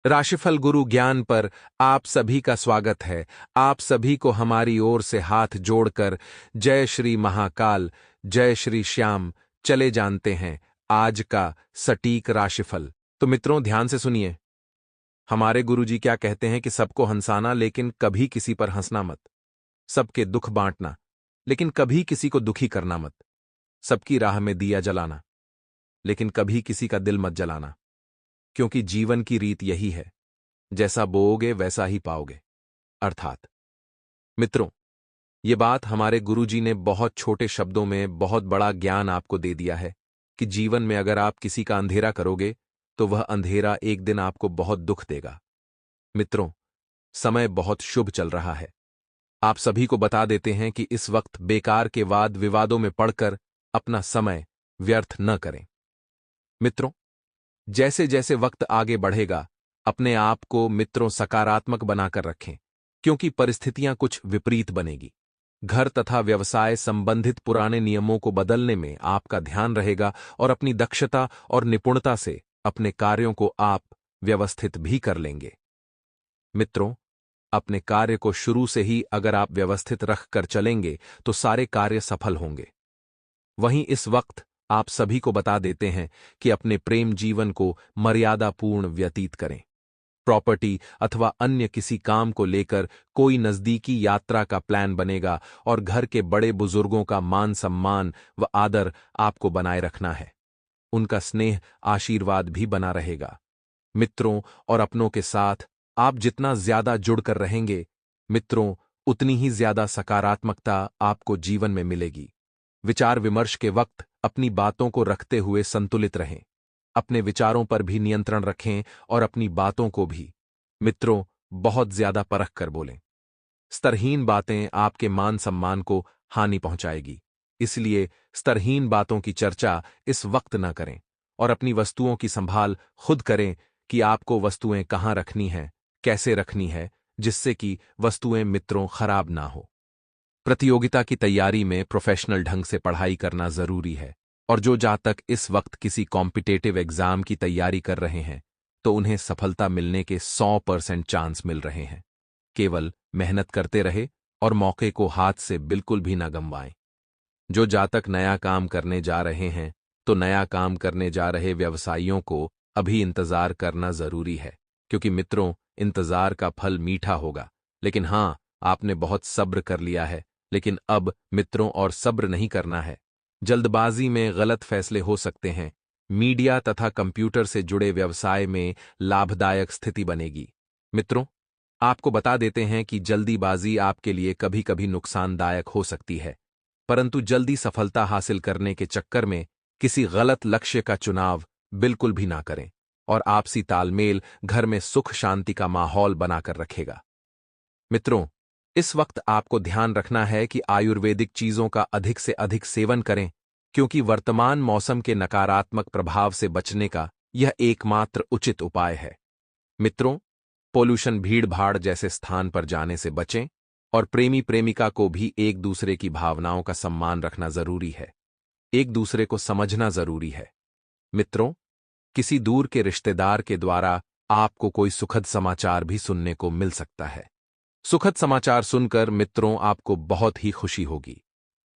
राशिफल गुरु ज्ञान पर आप सभी का स्वागत है। आप सभी को हमारी ओर से हाथ जोड़कर जय श्री महाकाल, जय श्री श्याम। चले जानते हैं आज का सटीक राशिफल। तो मित्रों, ध्यान से सुनिए। हमारे गुरुजी क्या कहते हैं कि सबको हंसाना, लेकिन कभी किसी पर हंसना मत। सबके दुख बांटना, लेकिन कभी किसी को दुखी करना मत। सबकी राह में दिया जलाना, लेकिन कभी किसी का दिल मत जलाना। क्योंकि जीवन की रीत यही है, जैसा बोओगे वैसा ही पाओगे। अर्थात मित्रों, ये बात हमारे गुरुजी ने बहुत छोटे शब्दों में बहुत बड़ा ज्ञान आपको दे दिया है कि जीवन में अगर आप किसी का अंधेरा करोगे तो वह अंधेरा एक दिन आपको बहुत दुख देगा। मित्रों, समय बहुत शुभ चल रहा है। आप सभी को बता देते हैं कि इस वक्त बेकार के वाद विवादों में पड़कर अपना समय व्यर्थ न करें। मित्रों, जैसे जैसे वक्त आगे बढ़ेगा, अपने आप को मित्रों सकारात्मक बनाकर रखें, क्योंकि परिस्थितियां कुछ विपरीत बनेगी। घर तथा व्यवसाय संबंधित पुराने नियमों को बदलने में आपका ध्यान रहेगा और अपनी दक्षता और निपुणता से अपने कार्यों को आप व्यवस्थित भी कर लेंगे। मित्रों, अपने कार्य को शुरू से ही अगर आप व्यवस्थित रख कर चलेंगे तो सारे कार्य सफल होंगे। वहीं इस वक्त आप सभी को बता देते हैं कि अपने प्रेम जीवन को मर्यादापूर्ण व्यतीत करें। प्रॉपर्टी अथवा अन्य किसी काम को लेकर कोई नजदीकी यात्रा का प्लान बनेगा और घर के बड़े बुजुर्गों का मान सम्मान व आदर आपको बनाए रखना है। उनका स्नेह आशीर्वाद भी बना रहेगा। मित्रों और अपनों के साथ आप जितना ज्यादा जुड़कर रहेंगे, मित्रों, उतनी ही ज्यादा सकारात्मकता आपको जीवन में मिलेगी। विचार विमर्श के वक्त अपनी बातों को रखते हुए संतुलित रहें। अपने विचारों पर भी नियंत्रण रखें और अपनी बातों को भी, मित्रों, बहुत ज्यादा परख कर बोलें। स्तरहीन बातें आपके मान सम्मान को हानि पहुंचाएगी, इसलिए स्तरहीन बातों की चर्चा इस वक्त न करें और अपनी वस्तुओं की संभाल खुद करें कि आपको वस्तुएं कहाँ रखनी है, कैसे रखनी है, जिससे कि वस्तुएं मित्रों खराब ना हो। प्रतियोगिता की तैयारी में प्रोफेशनल ढंग से पढ़ाई करना जरूरी है और जो जातक इस वक्त किसी कॉम्पिटेटिव एग्जाम की तैयारी कर रहे हैं तो उन्हें सफलता मिलने के 100% चांस मिल रहे हैं। केवल मेहनत करते रहे और मौके को हाथ से बिल्कुल भी न गंवाएं। जो जातक नया काम करने जा रहे हैं तो नया काम करने जा रहे व्यवसायियों को अभी इंतजार करना जरूरी है, क्योंकि मित्रों, इंतजार का फल मीठा होगा। लेकिन हां, आपने बहुत सब्र कर लिया है, लेकिन अब मित्रों और सब्र नहीं करना है। जल्दबाजी में गलत फैसले हो सकते हैं। मीडिया तथा कंप्यूटर से जुड़े व्यवसाय में लाभदायक स्थिति बनेगी। मित्रों, आपको बता देते हैं कि जल्दीबाजी आपके लिए कभी कभी नुकसानदायक हो सकती है, परंतु जल्दी सफलता हासिल करने के चक्कर में किसी गलत लक्ष्य का चुनाव बिल्कुल भी ना करें और आपसी तालमेल घर में सुख शांति का माहौल बनाकर रखेगा। मित्रों, इस वक्त आपको ध्यान रखना है कि आयुर्वेदिक चीजों का अधिक से अधिक सेवन करें, क्योंकि वर्तमान मौसम के नकारात्मक प्रभाव से बचने का यह एकमात्र उचित उपाय है। मित्रों, पोल्यूशन, भीड़-भाड़ जैसे स्थान पर जाने से बचें और प्रेमी प्रेमिका को भी एक दूसरे की भावनाओं का सम्मान रखना जरूरी है। एक दूसरे को समझना जरूरी है। मित्रों, किसी दूर के रिश्तेदार के द्वारा आपको कोई सुखद समाचार भी सुनने को मिल सकता है। सुखद समाचार सुनकर मित्रों आपको बहुत ही खुशी होगी।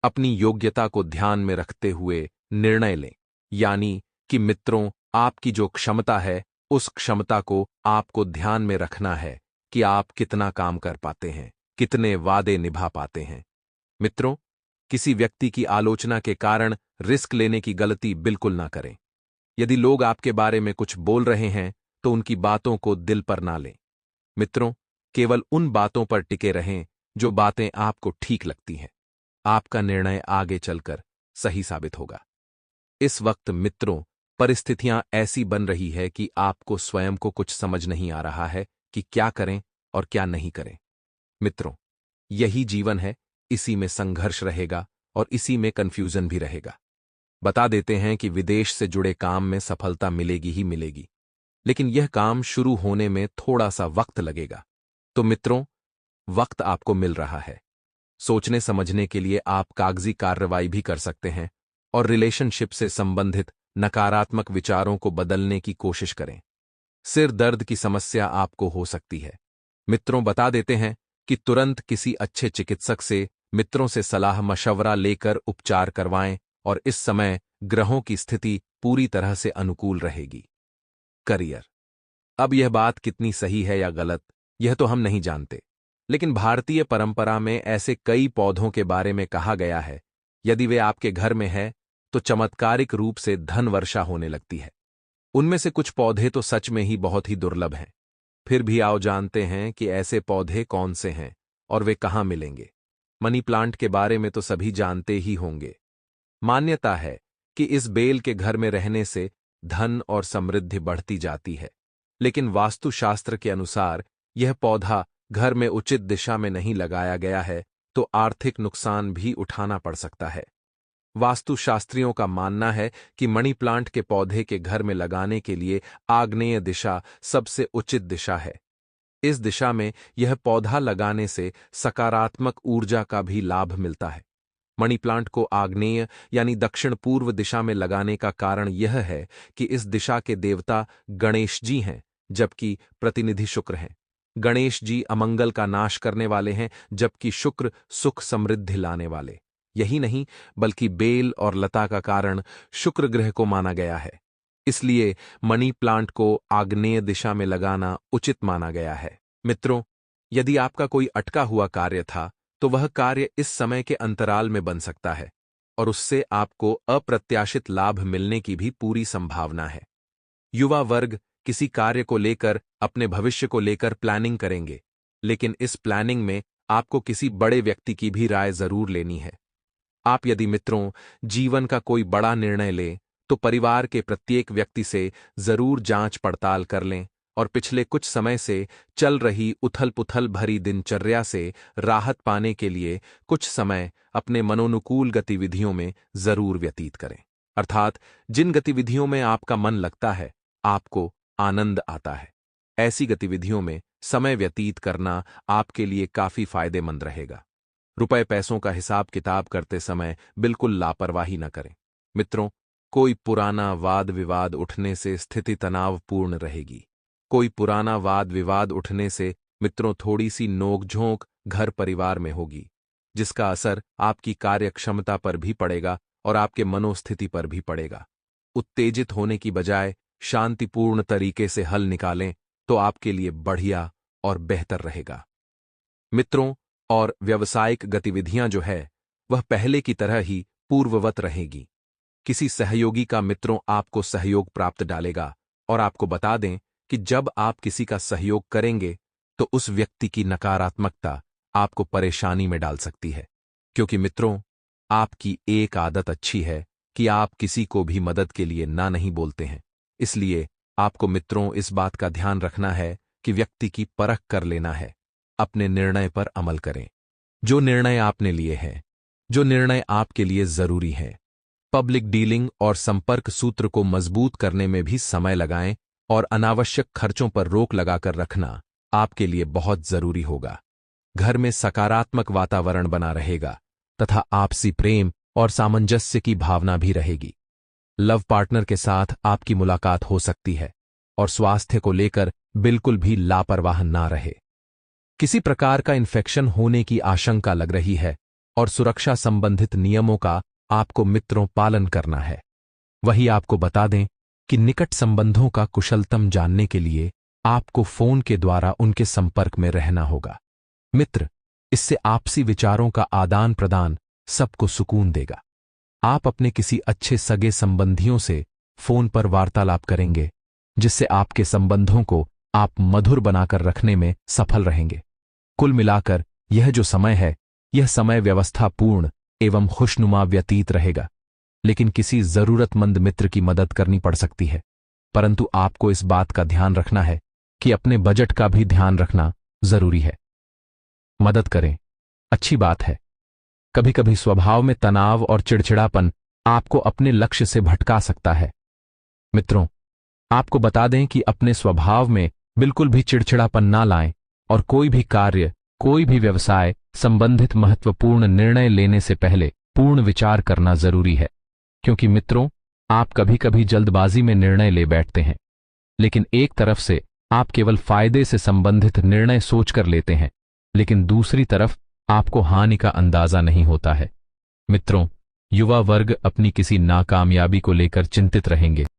अपनी योग्यता को ध्यान में रखते हुए निर्णय लें, यानी कि मित्रों, आपकी जो क्षमता है उस क्षमता को आपको ध्यान में रखना है कि आप कितना काम कर पाते हैं, कितने वादे निभा पाते हैं। मित्रों, किसी व्यक्ति की आलोचना के कारण रिस्क लेने की गलती बिल्कुल ना करें। यदि लोग आपके बारे में कुछ बोल रहे हैं तो उनकी बातों को दिल पर ना लें। मित्रों, केवल उन बातों पर टिके रहें जो बातें आपको ठीक लगती हैं। आपका निर्णय आगे चलकर सही साबित होगा। इस वक्त मित्रों, परिस्थितियां ऐसी बन रही है कि आपको स्वयं को कुछ समझ नहीं आ रहा है कि क्या करें और क्या नहीं करें। मित्रों, यही जीवन है, इसी में संघर्ष रहेगा और इसी में कंफ्यूजन भी रहेगा। बता देते हैं कि विदेश से जुड़े काम में सफलता मिलेगी ही मिलेगी, लेकिन यह काम शुरू होने में थोड़ा सा वक्त लगेगा। तो मित्रों, वक्त आपको मिल रहा है। सोचने समझने के लिए आप कागजी कार्रवाई भी कर सकते हैं और रिलेशनशिप से संबंधित नकारात्मक विचारों को बदलने की कोशिश करें। सिर दर्द की समस्या आपको हो सकती है। मित्रों, बता देते हैं कि तुरंत किसी अच्छे चिकित्सक से, मित्रों से सलाह मशवरा लेकर उपचार करवाएं और इस समय ग्रहों की स्थिति पूरी तरह से अनुकूल रहेगी। करियर। अब यह बात कितनी सही है या गलत, यह तो हम नहीं जानते, लेकिन भारतीय परंपरा में ऐसे कई पौधों के बारे में कहा गया है, यदि वे आपके घर में है तो चमत्कारिक रूप से धन वर्षा होने लगती है। उनमें से कुछ पौधे तो सच में ही बहुत ही दुर्लभ हैं। फिर भी आओ जानते हैं कि ऐसे पौधे कौन से हैं और वे कहाँ मिलेंगे। मनी प्लांट के बारे में तो सभी जानते ही होंगे। मान्यता है कि इस बेल के घर में रहने से धन और समृद्धि बढ़ती जाती है, लेकिन वास्तुशास्त्र के अनुसार यह पौधा घर में उचित दिशा में नहीं लगाया गया है तो आर्थिक नुकसान भी उठाना पड़ सकता है। वास्तुशास्त्रियों का मानना है कि मनी प्लांट के पौधे के घर में लगाने के लिए आग्नेय दिशा सबसे उचित दिशा है। इस दिशा में यह पौधा लगाने से सकारात्मक ऊर्जा का भी लाभ मिलता है। मनी प्लांट को आग्नेय यानी दक्षिण पूर्व दिशा में लगाने का कारण यह है कि इस दिशा के देवता गणेश जी हैं, जबकि प्रतिनिधि शुक्र हैं। गणेश जी अमंगल का नाश करने वाले हैं, जबकि शुक्र सुख समृद्धि लाने वाले। यही नहीं, बल्कि बेल और लता का कारण शुक्र ग्रह को माना गया है। इसलिए मनी प्लांट को आग्नेय दिशा में लगाना उचित माना गया है। मित्रों, यदि आपका कोई अटका हुआ कार्य था तो वह कार्य इस समय के अंतराल में बन सकता है और उससे आपको अप्रत्याशित लाभ मिलने की भी पूरी संभावना है। युवा वर्ग किसी कार्य को लेकर, अपने भविष्य को लेकर प्लानिंग करेंगे, लेकिन इस प्लानिंग में आपको किसी बड़े व्यक्ति की भी राय जरूर लेनी है। आप यदि मित्रों जीवन का कोई बड़ा निर्णय लें तो परिवार के प्रत्येक व्यक्ति से जरूर जांच पड़ताल कर लें और पिछले कुछ समय से चल रही उथल पुथल भरी दिनचर्या से राहत पाने के लिए कुछ समय अपने मनोनुकूल गतिविधियों में जरूर व्यतीत करें। अर्थात जिन गतिविधियों में आपका मन लगता है, आपको आनंद आता है, ऐसी गतिविधियों में समय व्यतीत करना आपके लिए काफी फायदेमंद रहेगा। रुपए पैसों का हिसाब किताब करते समय बिल्कुल लापरवाही न करें। मित्रों, कोई पुराना वाद विवाद उठने से स्थिति तनावपूर्ण रहेगी। कोई पुराना वाद विवाद उठने से मित्रों थोड़ी सी नोकझोंक घर परिवार में होगी, जिसका असर आपकी कार्य क्षमता पर भी पड़ेगा और आपके मनोस्थिति पर भी पड़ेगा। उत्तेजित होने की बजाय शांतिपूर्ण तरीके से हल निकालें तो आपके लिए बढ़िया और बेहतर रहेगा। मित्रों, और व्यावसायिक गतिविधियां जो है वह पहले की तरह ही पूर्ववत रहेगी। किसी सहयोगी का मित्रों आपको सहयोग प्राप्त डालेगा और आपको बता दें कि जब आप किसी का सहयोग करेंगे तो उस व्यक्ति की नकारात्मकता आपको परेशानी में डाल सकती है, क्योंकि मित्रों आपकी एक आदत अच्छी है कि आप किसी को भी मदद के लिए ना नहीं बोलते हैं। इसलिए आपको मित्रों इस बात का ध्यान रखना है कि व्यक्ति की परख कर लेना है। अपने निर्णय पर अमल करें। जो निर्णय आपने लिए हैं, जो निर्णय आपके लिए जरूरी है। पब्लिक डीलिंग और संपर्क सूत्र को मजबूत करने में भी समय लगाएं और अनावश्यक खर्चों पर रोक लगाकर रखना आपके लिए बहुत जरूरी होगा। घर में सकारात्मक वातावरण बना रहेगा तथा आपसी प्रेम और सामंजस्य की भावना भी रहेगी। लव पार्टनर के साथ आपकी मुलाकात हो सकती है और स्वास्थ्य को लेकर बिल्कुल भी लापरवाह ना रहे। किसी प्रकार का इन्फेक्शन होने की आशंका लग रही है और सुरक्षा संबंधित नियमों का आपको मित्रों पालन करना है। वही आपको बता दें कि निकट संबंधों का कुशलतम जानने के लिए आपको फोन के द्वारा उनके संपर्क में रहना होगा। मित्र, इससे आपसी विचारों का आदान प्रदान सबको सुकून देगा। आप अपने किसी अच्छे सगे संबंधियों से फोन पर वार्तालाप करेंगे, जिससे आपके संबंधों को आप मधुर बनाकर रखने में सफल रहेंगे। कुल मिलाकर यह जो समय है, यह समय व्यवस्थापूर्ण एवं खुशनुमा व्यतीत रहेगा, लेकिन किसी जरूरतमंद मित्र की मदद करनी पड़ सकती है। परंतु आपको इस बात का ध्यान रखना है कि अपने बजट का भी ध्यान रखना जरूरी है। मदद करें, अच्छी बात है। कभी कभी स्वभाव में तनाव और चिड़चिड़ापन आपको अपने लक्ष्य से भटका सकता है। मित्रों, आपको बता दें कि अपने स्वभाव में बिल्कुल भी चिड़चिड़ापन ना लाएं और कोई भी कार्य, कोई भी व्यवसाय संबंधित महत्वपूर्ण निर्णय लेने से पहले पूर्ण विचार करना जरूरी है, क्योंकि मित्रों आप कभी कभी जल्दबाजी में निर्णय ले बैठते हैं। लेकिन एक तरफ से आप केवल फायदे से संबंधित निर्णय सोचकर लेते हैं, लेकिन दूसरी तरफ आपको हानि का अंदाजा नहीं होता है। मित्रों, युवा वर्ग अपनी किसी नाकामयाबी को लेकर चिंतित रहेंगे।